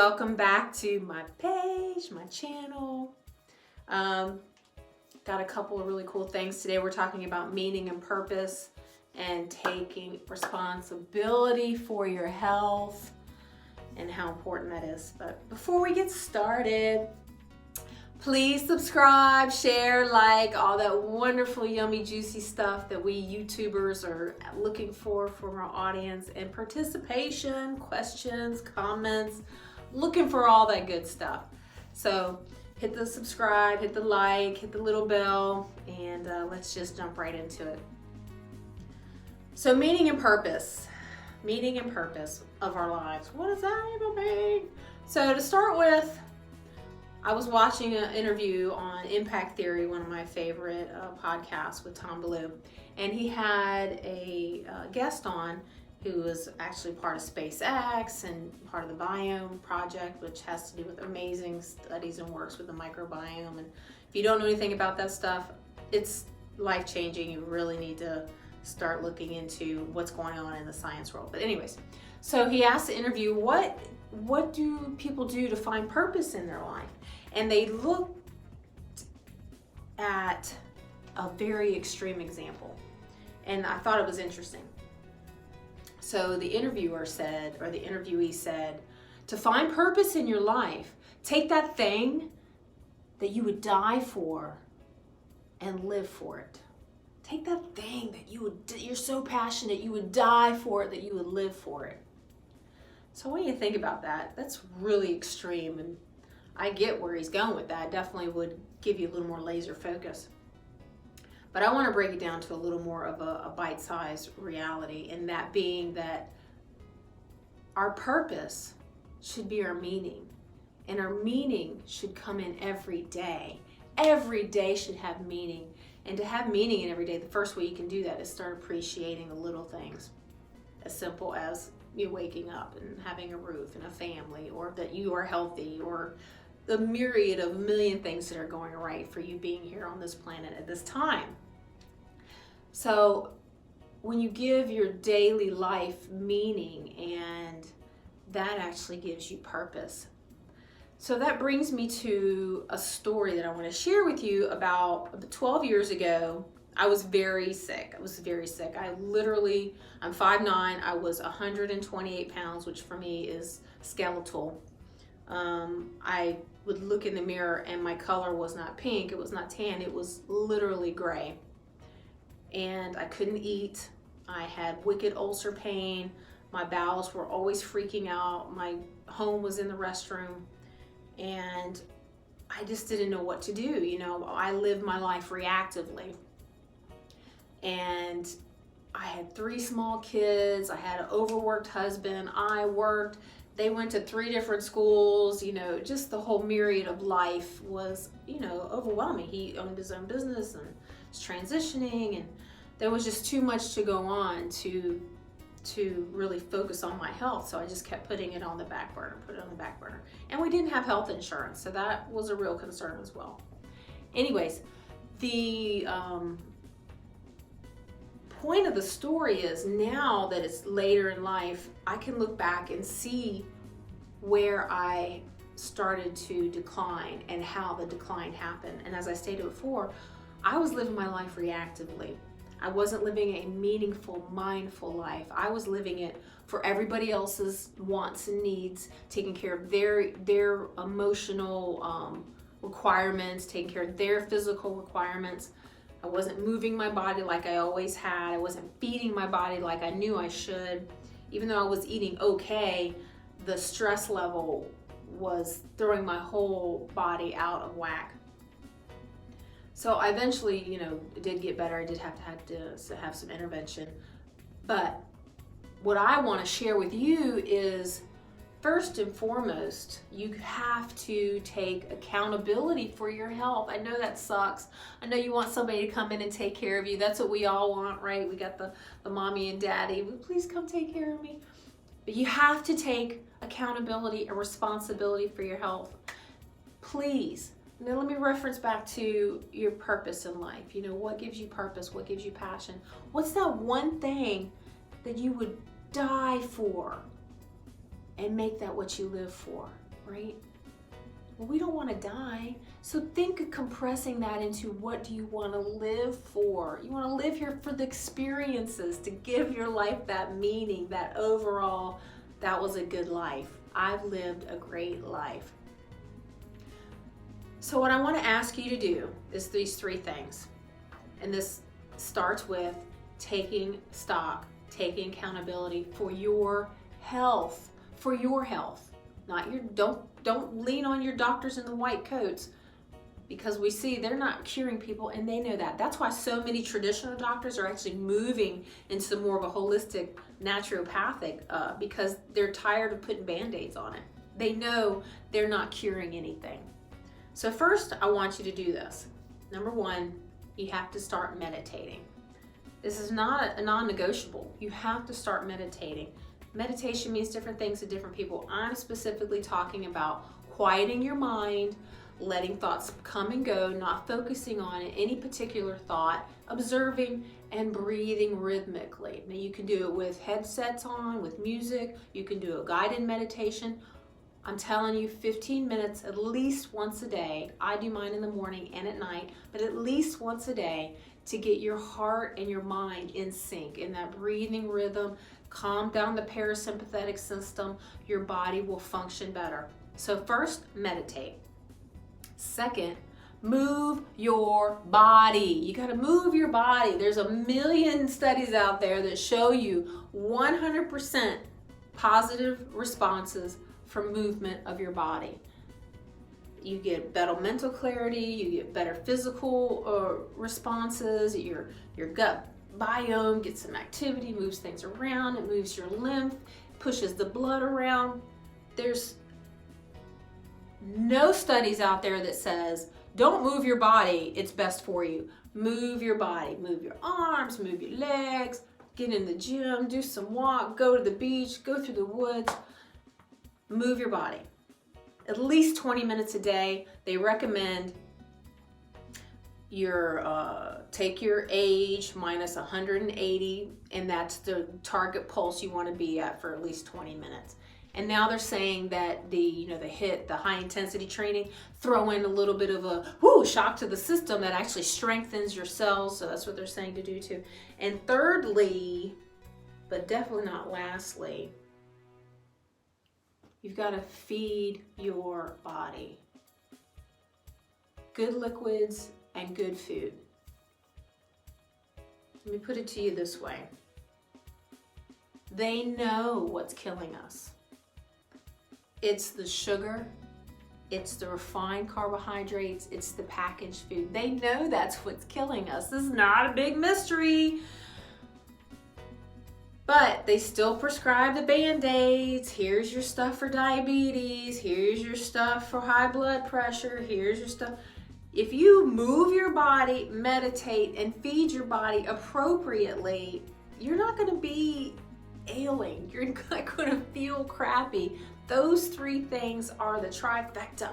welcome back to my page, my channel. Got a couple of really cool things today. We're talking about meaning and purpose and taking responsibility for your health and how important that is. But before we get started, please subscribe, share, like, all that wonderful, yummy, juicy stuff that we YouTubers are looking for from our audience, and participation, questions, comments, looking for all that good stuff. So hit the subscribe, hit the like, hit the little bell, and let's just jump right into it. So meaning and purpose of our lives. What does that even mean? So to start with, I was watching an interview on Impact Theory, one of my favorite podcasts with Tom Ballou, and he had a guest on who was actually part of SpaceX and part of the Biome Project, which has to do with amazing studies and works with the microbiome. And if you don't know anything about that stuff, it's life-changing. You really need to start looking into what's going on in the science world. But anyways, so he asked the interview, what do people do to find purpose in their life? And they looked at a very extreme example, and I thought it was interesting. So the interviewee said, to find purpose in your life, take that thing that you would die for and live for it. Take that thing that you're so passionate, you would die for it, that you would live for it. So when you think about that, that's really extreme, and I get where he's going with that. Definitely would give you a little more laser focus. But I want to break it down to a little more of a bite-sized reality, and that being that our purpose should be our meaning, and our meaning should come in every day. Every day should have meaning, and to have meaning in every day, the first way you can do that is start appreciating the little things, as simple as you waking up and having a roof and a family, or that you are healthy, or the myriad of million things that are going right for you being here on this planet at this time. So when you give your daily life meaning, and that actually gives you purpose. So that brings me to a story that I want to share with you. About 12 years ago, I was very sick. I'm 5'9". I was 128 pounds, which for me is skeletal. I would look in the mirror and my color was not pink, it was not tan, it was literally gray. And I couldn't eat. I had wicked ulcer pain. My bowels were always freaking out. My home was in the restroom. And I just didn't know what to do. You know, I lived my life reactively. And I had 3 small kids. I had an overworked husband. I worked. They went to 3 different schools. You know, just the whole myriad of life was, overwhelming. He owned his own business and was transitioning, and there was just too much to go on to really focus on my health. So I just kept putting it on the back burner, And we didn't have health insurance, so that was a real concern as well. Anyways, the point of the story is, now that it's later in life, I can look back and see where I started to decline and how the decline happened. And as I stated before, I was living my life reactively. I wasn't living a meaningful, mindful life. I was living it for everybody else's wants and needs, taking care of their emotional requirements, taking care of their physical requirements. I wasn't moving my body like I always had. I wasn't feeding my body like I knew I should. Even though I was eating okay, the stress level was throwing my whole body out of whack. So I eventually, it did get better. I did have to have some intervention. But what I want to share with you is, first and foremost, you have to take accountability for your health. I know that sucks. I know you want somebody to come in and take care of you. That's what we all want, right? We got the mommy and daddy. Please come take care of me. But you have to take accountability and responsibility for your health. Please. Now let me reference back to your purpose in life. What gives you purpose? What gives you passion? What's that one thing that you would die for and make that what you live for, right? Well, we don't want to die. So think of compressing that into what do you want to live for? You want to live here for the experiences, to give your life that meaning, that overall, that was a good life. I've lived a great life. So what I want to ask you to do is these 3 things. And this starts with taking stock, taking accountability for your health, Not your, don't lean on your doctors in the white coats, because we see they're not curing people and they know that. That's why so many traditional doctors are actually moving into more of a holistic naturopathic because they're tired of putting Band-Aids on it. They know they're not curing anything. So first, I want you to do this. Number 1, you have to start meditating. This is not a non-negotiable. You have to start meditating. Meditation means different things to different people. I'm specifically talking about quieting your mind, letting thoughts come and go, not focusing on any particular thought, observing and breathing rhythmically. Now you can do it with headsets on, with music. You can do a guided meditation. I'm telling you, 15 minutes at least once a day. I do mine in the morning and at night, but at least once a day to get your heart and your mind in sync, in that breathing rhythm. Calm down the parasympathetic system. Your body will function better. So first, meditate. Second, move your body. You got to move your body. There's a million studies out there that show you 100% positive responses from movement of your body. You get better mental clarity, you get better physical responses, your gut biome gets some activity, moves things around, it moves your lymph, pushes the blood around. There's no studies out there that says don't move your body, it's best for you. Move your body, move your arms, move your legs, get in the gym, do some walk, go to the beach, go through the woods. Move your body. At least 20 minutes a day. They recommend take your age minus 180, and that's the target pulse you want to be at for at least 20 minutes. And now they're saying that the high intensity training, throw in a little bit of a shock to the system that actually strengthens your cells. So that's what they're saying to do too. And thirdly, but definitely not lastly, you've got to feed your body good liquids and good food. Let me put it to you this way. They know what's killing us. It's the sugar, it's the refined carbohydrates, it's the packaged food. They know that's what's killing us. This is not a big mystery. But they still prescribe the Band-Aids. Here's your stuff for diabetes. Here's your stuff for high blood pressure. Here's your stuff. If you move your body, meditate, and feed your body appropriately, you're not going to be ailing. You're not going to feel crappy. Those 3 things are the trifecta.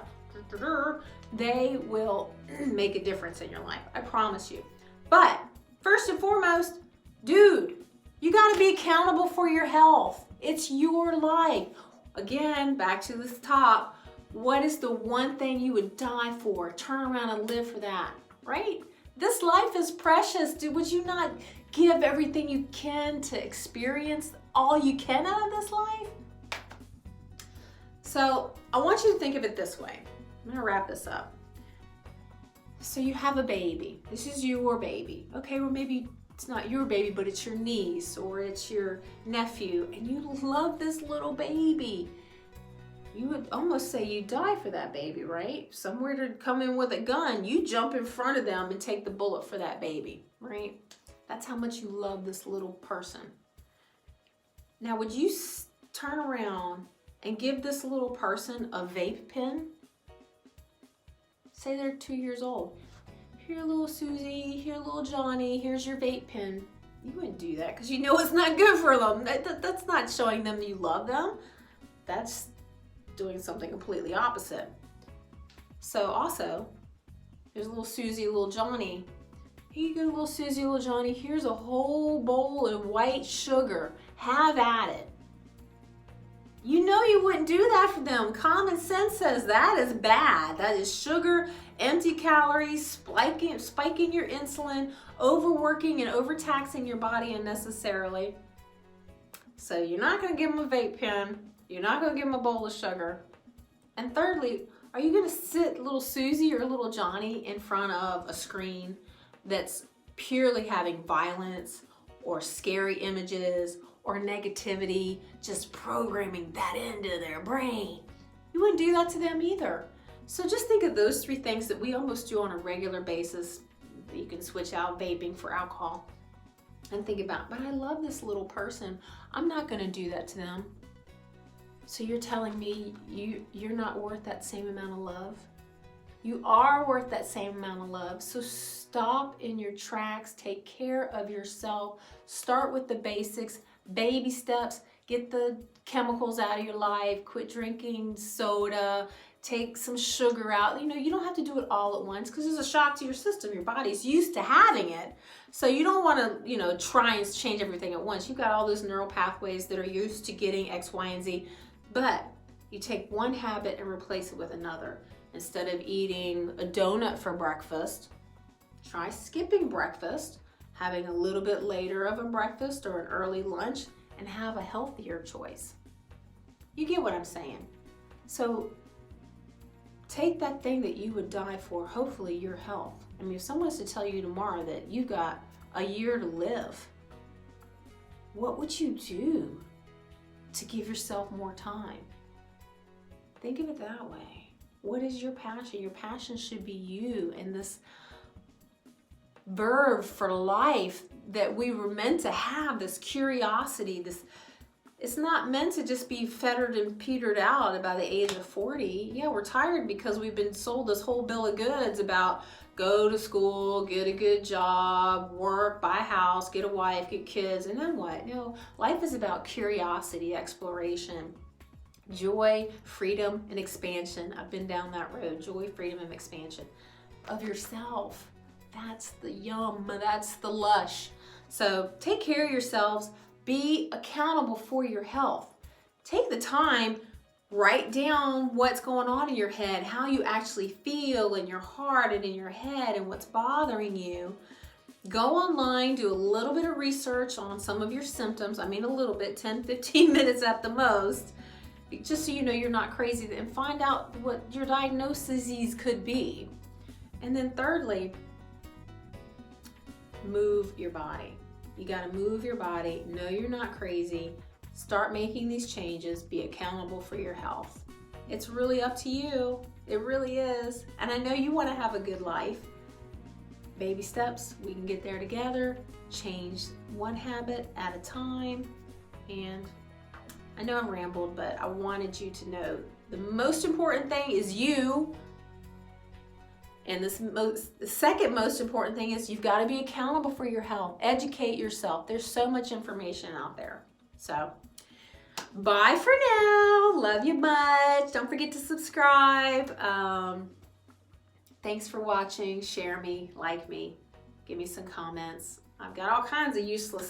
They will make a difference in your life. I promise you. But first and foremost, dude, you got to be accountable for your health. It's your life. Again, back to the top. What is the one thing you would die for? Turn around and live for that, right? This life is precious. Dude, would you not give everything you can to experience all you can out of this life? So I want you to think of it this way. I'm going to wrap this up. So you have a baby. This is your baby. Okay, well maybe it's not your baby, but it's your niece or it's your nephew, and you love this little baby. You would almost say you die for that baby, right? Somewhere to come in with a gun, you jump in front of them and take the bullet for that baby, right? That's how much you love this little person. Now, would you turn around and give this little person a vape pen? Say they're 2 years old. Here, little Susie, here, little Johnny, here's your vape pen. You wouldn't do that because you know it's not good for them. That's not showing them that you love them. That's doing something completely opposite. So also, there's little Susie, little Johnny. Here you go, little Susie, little Johnny. Here's a whole bowl of white sugar. Have at it. You know you wouldn't do that for them. Common sense says that is bad. That is sugar, empty calories, spiking your insulin, overworking and overtaxing your body unnecessarily. So you're not going to give them a vape pen. You're not going to give them a bowl of sugar. And thirdly, are you going to sit little Susie or little Johnny in front of a screen that's purely having violence or scary images or negativity, just programming that into their brain? You wouldn't do that to them either. So just think of those three things that we almost do on a regular basis. You can switch out vaping for alcohol and think about, but I love this little person. I'm not going to do that to them. So you're telling me you're not worth that same amount of love? You are worth that same amount of love. So stop in your tracks. Take care of yourself. Start with the basics. Baby steps. Get the chemicals out of your life. Quit drinking soda. Take some sugar out. You don't have to do it all at once because it's a shock to your system. Your body's used to having it. So you don't want to, try and change everything at once. You've got all those neural pathways that are used to getting X, Y, and Z. But you take one habit and replace it with another. Instead of eating a donut for breakfast, try skipping breakfast, having a little bit later of a breakfast or an early lunch, and have a healthier choice. You get what I'm saying? So take that thing that you would die for, hopefully your health. I mean, if someone was to tell you tomorrow that you got a year to live, what would you do to give yourself more time? Think of it that way. What is your passion? Your passion should be you and this verb for life that we were meant to have, this curiosity, it's not meant to just be fettered and petered out by the age of 40. Yeah, we're tired because we've been sold this whole bill of goods about go to school, get a good job, work, buy a house, get a wife, get kids, and then what? No, life is about curiosity, exploration, joy, freedom, and expansion. I've been down that road. Joy, freedom, and expansion of yourself. That's the yum. That's the lush. So take care of yourselves. Be accountable for your health. Take the time, write down what's going on in your head, how you actually feel in your heart and in your head and what's bothering you. Go online, do a little bit of research on some of your symptoms. I mean a little bit, 10, 15 minutes at the most, just so you know you're not crazy, and find out what your diagnoses could be. And then thirdly, move your body. You got to move your body. Know you're not crazy. Start making these changes. Be accountable for your health. It's really up to you. It really is. And I know you want to have a good life. Baby steps. We can get there together. Change one habit at a time. And I know I'm rambled, but I wanted you to know the most important thing is you. And the second most important thing is you've got to be accountable for your health. Educate yourself. There's so much information out there. So, bye for now. Love you much. Don't forget to subscribe. Thanks for watching. Share me, like me, give me some comments. I've got all kinds of useful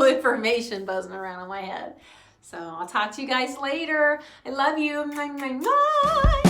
information buzzing around in my head. So I'll talk to you guys later. I love you. Bye.